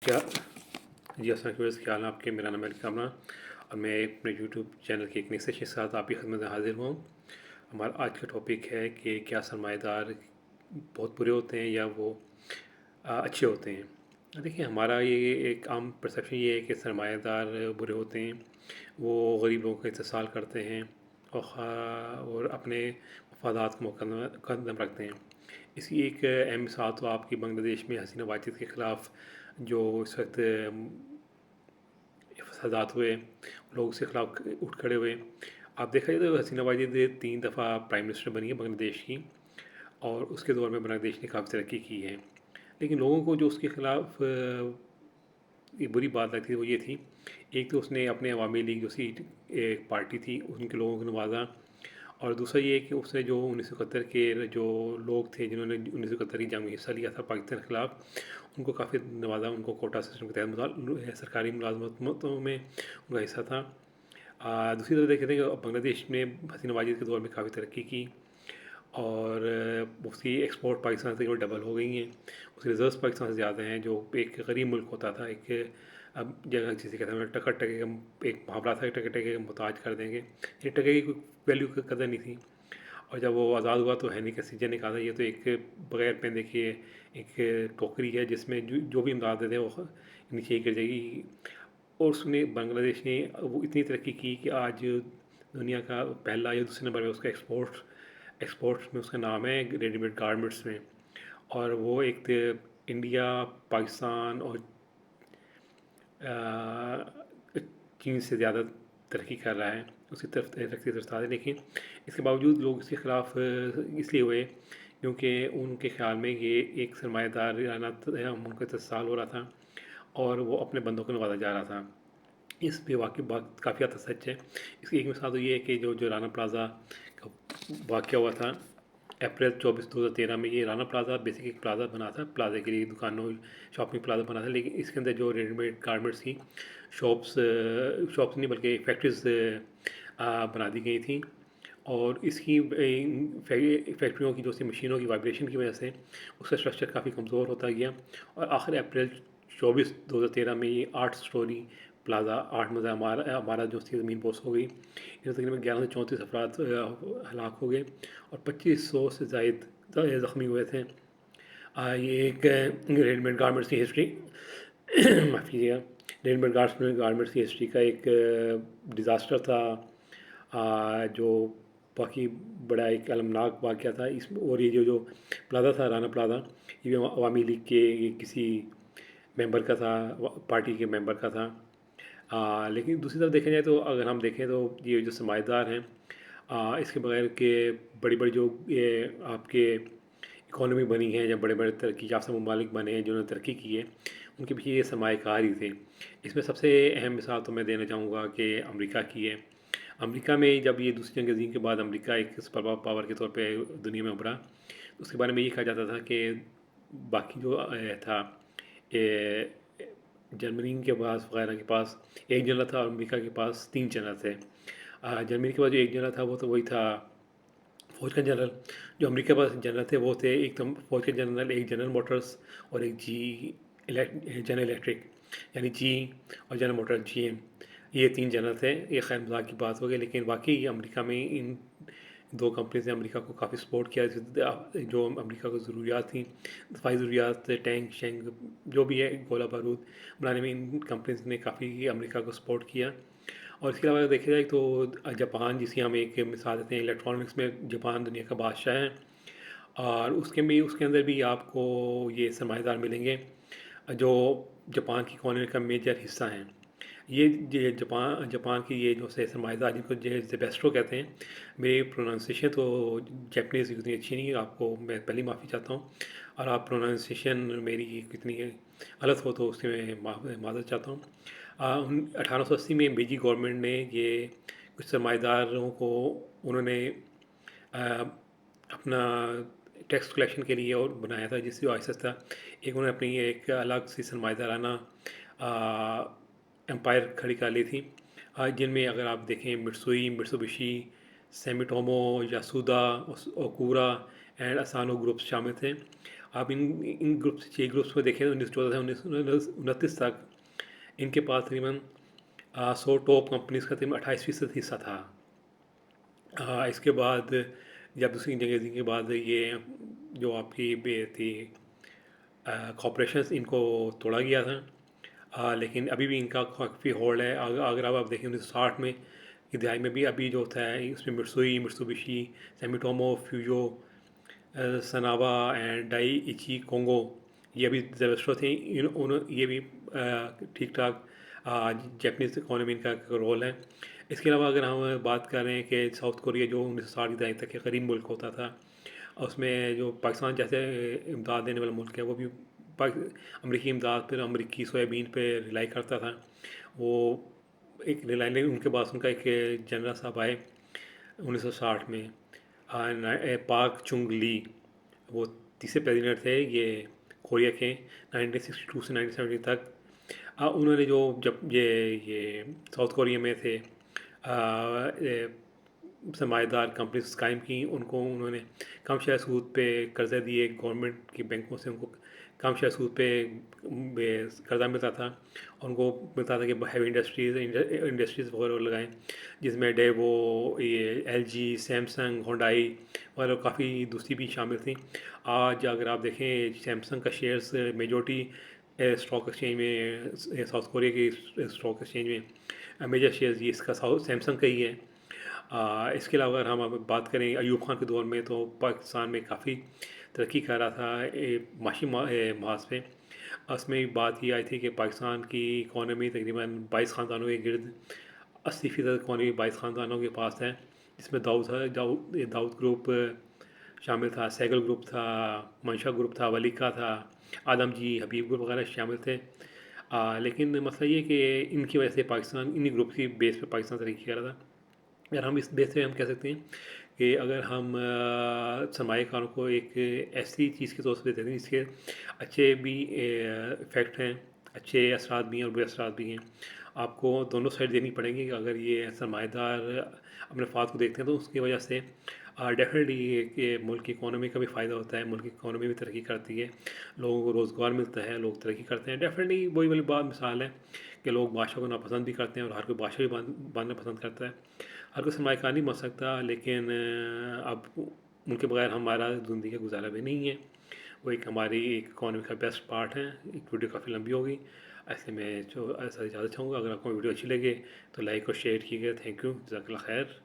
क्या जी अस्सलाम वालेकुम, क्या हाल है आपके। मेरा नाम है कामना और मैं अपने यूट्यूब चैनल के एक नए सेशन के साथ आपकी खिदमत में हाजिर हूँ। हमारा आज का टॉपिक है कि क्या सरमाएदार बहुत बुरे होते हैं या वो अच्छे होते हैं। देखिए, हमारा ये एक आम परसेप्शन ये है कि सरमाएदार बुरे होते हैं। वो गरीब लोगों का इस्तेसाल करते हैं और अपने मफादात को मुकद्दम रखते हैं। इसकी एक अहम मिसाल तो आपकी बांग्लादेश में हसीना वाजिद के ख़िलाफ़ जो इस वक्त फसादात हुए, लोग उसके खिलाफ उठ खड़े हुए। आप देखा जाए तो हसीना वाजिद 3 दफ़ा प्राइम मिनिस्टर बनी है बांग्लादेश की, और उसके दौर में बांग्लादेश ने काफ़ी तरक्की की है। लेकिन लोगों को जो उसके खिलाफ ये बुरी बात लगती थी वो ये थी, एक तो उसने अपने अवामी लीग जो सी एक पार्टी थी उनके लोगों को नवाजा, और दूसरा ये कि उसने जो 1971 के जो लोग थे जिन्होंने 1971 की जंग में हिस्सा लिया था पाकिस्तान के खिलाफ, उनको काफ़ी नवाजा। उनको कोटा सिस्टम के तहत सरकारी मुलाजमतों में उनका हिस्सा था। दूसरी तरफ देखे थे कि बांग्लादेश ने हसीना वाजिद के दौर में काफ़ी तरक्की की, और उसकी एक्सपोर्ट पाकिस्तान से डबल हो गई हैं। उसके रिजर्व्स पाकिस्तान से ज़्यादा हैं। जो एक गरीब मुल्क होता था, एक अब जगह जिसे कहते हैं टका टके का एक मुहावरा था, टके टके का मुहताज कर देंगे। ये टके की कोई वैल्यू की कदर नहीं थी। और जब वो आज़ाद हुआ तो हैनी का सीजन निकाला, ये तो एक बगैर पेन देखिए एक टोकरी है जिसमें जो भी इमदाद देते हैं वो नीचे ही गिर जाएगी। और उसने बांग्लादेश ने वो इतनी तरक्की की कि आज दुनिया का पहला या दूसरे नंबर में उसका एक्सपोर्ट्स में उसका नाम है रेडीमेड गारमेंट्स में। और वो एक इंडिया, पाकिस्तान और चीन से ज़्यादा तरक्की कर रहा है, उसकी तरफ तरक्की रफ्तार है। लेकिन इसके बावजूद लोग इसके ख़िलाफ़ इसलिए हुए क्योंकि उनके ख़्याल में ये एक सरमाएदार उनका इस्तेसाल हो रहा था और वो अपने बंदों को नवाजा जा रहा था। इस पे वाक़ई बात काफ़ी हद तक सच है। इसकी एक मिसाल तो ये है कि जो राना प्लाज़ा का वाक़या हुआ था अप्रैल 24 2013 में। ये राना प्लाज़ा बेसिक एक प्लाज़ा बना था, प्लाज़ा के लिए दुकानों शॉपिंग प्लाज़ा बना था। लेकिन इसके अंदर जो रेडीमेड गारमेंट्स थी, शॉप्स शॉप्स नहीं बल्कि फैक्ट्रीज बना दी गई थी। और इसकी फैक्ट्रियों की जो सी मशीनों की वाइब्रेशन की वजह से उसका स्ट्रक्चर काफ़ी कमज़ोर होता गया। और आखिर अप्रैल 24 2013 में ये 8 स्टोरी प्लाज़ा 8 मज़ा हमारा जो थी ज़मीन बोस हो गई। इसमें तकरीबन 11 से 34 अफराद हलाक हो गए और 2500 से ज़ायद ज़ख्मी हुए थे। ये एक रेडीमेड गारमेंट्स की हिस्ट्री माफ़ कीजिएगा, रेडीमेड गारमेंट्स की हिस्ट्री का एक डिज़ास्टर था, जो बाकी बड़ा एक अलमनाक वाक़या था। इस और ये जो प्लाज़ा था राना प्लाज़ा, ये भी अवामी लीग के किसी मेंबर का था, पार्टी के मेंबर का था। लेकिन दूसरी तरफ देखा जाए तो अगर हम देखें तो ये जो सरमाएदार हैं, इसके बगैर के बड़ी बड़ी जो ये आपके इकॉनमी बनी है या बड़े बड़े तरक्की याफ्ता ममालिक बने हैं जिन्होंने तरक्की की है, उनके पीछे ये सरमाएकार ही थे। इसमें सबसे अहम मिसाल तो मैं देना चाहूँगा कि अमेरिका की है। अमेरिका में जब ये दूसरी जंग अज़ीम के बाद अमेरिका एक सुपर पावर के तौर पे दुनिया में उभरा, तो उसके बारे में ये कहा जाता था कि बाकी जो था जर्मनी के पास वगैरह के पास एक जनरल था और अमेरिका के पास 3 जनरल थे। जर्मनी के पास जो एक जनरल था वो तो वही था फ़ौज का जनरल। जो अमेरिका के पास जनरल थे वो थे एक तो फ़ौज के जनरल, एक जनरल मोटर्स और एक जनरल इलेक्ट्रिक, यानी जी और जनरल मोटर्स जीएम। ये 3 जनरल थे। ये खैर मज़ाक की बात हो गई, लेकिन वाक़ई अमेरिका में इन 2 कंपनीज़ ने अमेरिका को काफ़ी सपोर्ट किया। जो अमेरिका को ज़रूरियात थी, दफ़ाई ज़रूरियात, टैंक शैंक जो भी है, गोला बारूद बनाने में इन कंपनीज़ ने काफ़ी अमेरिका को सपोर्ट किया। और इसके अलावा देखा जाए तो जापान, जिसकी हम एक मिसाल देते हैं, इलेक्ट्रॉनिक्स में जापान दुनिया का बादशाह है। और उसके अंदर भी आपको ये सरमाएदार मिलेंगे जो जापान की इकॉनमी का मेजर हिस्सा हैं। ये जापान जापान की ये जो सरमाएदार जिनको ज़ेबेस्ट्रो कहते हैं। मेरी प्रोनाउंसिएशन तो जैपनीज़ की उतनी अच्छी नहीं है, आपको मैं पहली माफ़ी चाहता हूँ। और आप प्रोनाउंसिएशन मेरी कितनी गलत हो तो उसकी मैं माज़रत चाहता हूँ। 1880 में बेजी गवर्नमेंट ने ये कुछ सरमाएदारों को उन्होंने अपना टैक्स कलेक्शन के लिए और बनाया था, जिससे आहिस्ता था एक उन्होंने अपनी एक अलग सी सरमाएदाराना एम्पायर खड़ी कर ली थी। जिनमें अगर आप देखें Mitsui, Mitsubishi, Sumitomo, Yasuda, Okura and Asano groups शामिल थे। आप इन ग्रुप्स 6 ग्रुप्स में देखें 1914 से 1929 तक इनके पास तकरीबन 100 टॉप कंपनीज़ का तकरीबन 28% हिस्सा था। इसके बाद जब दूसरी जंग के बाद ये जो आपकी थी कॉरपोरेशंस, इनको तोड़ा गया था। लेकिन अभी भी इनका काफ़ी होल्ड है। अगर आप देखें 1960 में की दिहाई में भी अभी जो होता है इसमें Mitsui, Mitsubishi, Sumitomo, Fuyo, Sanwa and Dai Ichi Kangyo, ये भी ज़बरदस्त थे। ये भी ठीक ठाक जापानीज़ इकोनॉमी इनका रोल है। इसके अलावा अगर हम बात कर रहे हैं कि साउथ कोरिया जो 1960 की दहाई तक के करीब मुल्क होता था, उसमें जो पाकिस्तान जैसे इमदाद देने वाला मुल्क है वो भी अमरीकी इमदाद पर, अमरीकी सोयाबीन पे रिलाई करता था। वो एक रिलाई उनके बाद उनका एक जनरल साहब आए 1960 में, पाक चुंग ली, वो तीसरे प्रेसिडेंट थे ये कोरिया के 1962 से 1970 तक। उन्होंने जो जब ये साउथ कोरिया में थे सरमाएदार कंपनीज कायम की, उनको उन्होंने कम शेयर सूद पे कर्ज़े दिए, गवर्नमेंट की बैंकों से उनको कम शेयर सूद पे कर्ज़ा मिलता था। और उनको मिलता था कि हैवी इंडस्ट्रीज़ वगैरह लगाएं, जिसमें डेवो, ये एलजी, सैमसंग, होंडाई और काफ़ी दूसरी भी शामिल थी। आज अगर आप देखें सैमसंग का शेयर्स मेजॉरिटी स्टॉक एक्सचेंज में, साउथ कोरिया के स्टॉक एक्सचेंज में मेजर शेयर्स ये इसका सैमसंग का ही है। इसके अलावा अगर हम अब बात करें अयूब खान के दौर में, तो पाकिस्तान में काफ़ी तरक्की कर रहा था माशी महाज पे। उसमें बात ये आई थी कि पाकिस्तान की इकॉनमी तकरीबन 22 ख़ानदानों के गिर्द, 80% इकॉनमी 22 ख़ानदानों के पास है, जिसमें दाऊद ग्रुप शामिल था, सैगल ग्रुप था, मंशा ग्रुप था, वलीका था, आदमजी, हबीब ग्रुप वगैरह शामिल थे। लेकिन मसला ये कि इनकी वजह से पाकिस्तान इन्हीं ग्रुप की बेस पे पाकिस्तान तरक्की कर रहा था। अगर हम इस बेस पे हम कह सकते हैं कि अगर हम सरमाएकारों को एक ऐसी चीज़ के तौर से देते हैं जिसके अच्छे भी इफ़ेक्ट हैं, अच्छे असरात भी हैं और बुरे असरात भी हैं। आपको दोनों साइड देनी पड़ेंगी कि अगर ये सरमाएदार अपने फायदे को देखते हैं तो उसकी वजह से डेफिनेटली ये मुल्क की इकोनॉमी का भी फ़ायदा होता है, मुल्क की इकोनॉमी भी तरक्की करती है, लोगों को रोज़गार मिलता है, लोग तरक्की करते हैं। डेफिनेटली वही वाली बात मिसाल है कि लोग बादशाह को नापसंद भी करते हैं और हर कोई बादशाह भी बनना पसंद करता है। हर कोई सरमाएकार नहीं बन सकता, लेकिन अब उनके बगैर हमारा ज़िंदगी का गुजारा भी नहीं है। वो एक हमारी एक इकॉनमी का बेस्ट पार्ट है। एक वीडियो काफ़ी लंबी होगी, ऐसे में जो ऐसा इजाज़त चाहूँगा। अगर आपको वीडियो अच्छी लगे तो लाइक और शेयर कीजिएगा। थैंक यू, जज़ाकल्लाह खैर।